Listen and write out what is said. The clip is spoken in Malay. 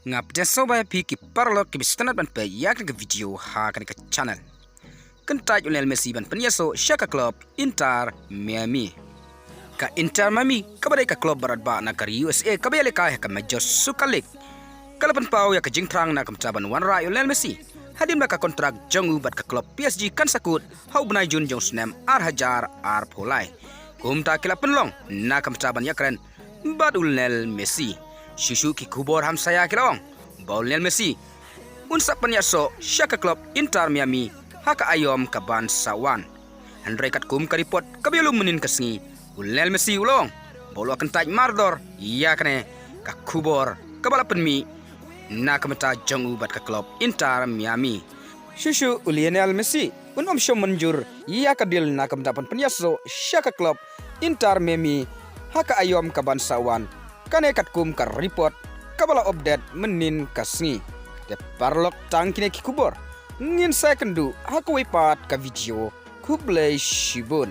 Ngap deso ba pi ki parlo ki bistanat ban pe yak ke video ha kan ke channel. Kentaj Lionel Messi ban penyaso Shaka Club Inter Miami. Ka Inter Miami kabadai ka club barat ba na kari USA kabele ka ka Major Super League. Kalapan pau ya ka jingtrang na kamtaban wan ra Lionel Messi. Hadim na ka kontrak jongu bat ka club PSG kan sakut hau benai jun jong snem ar hajar ar polai. Kumta kila penlong na kamtaban yakren bat Lionel Messi. Shushu ki kubor ham saya kilawang baul Lionel Messi unsa penyaso Shaka Club Inter Miami haka ayom ka ban sawan Andre kat kum ka report kabilu menin kasngi Lionel Messi ulong baul akan taj mardor iya kane ka kubor kabala penmi na kamata jong ubat ka club Inter Miami Shushu Lionel Messi unom show menjur iya kadil na kamata penyaso Shaka Club Inter Miami haka ayom ka ban sawan kane kat kum ka report kabala update menin kasngi de parlok tangkine ki kubor ngin sekendu haku wipat ka video kublai shibun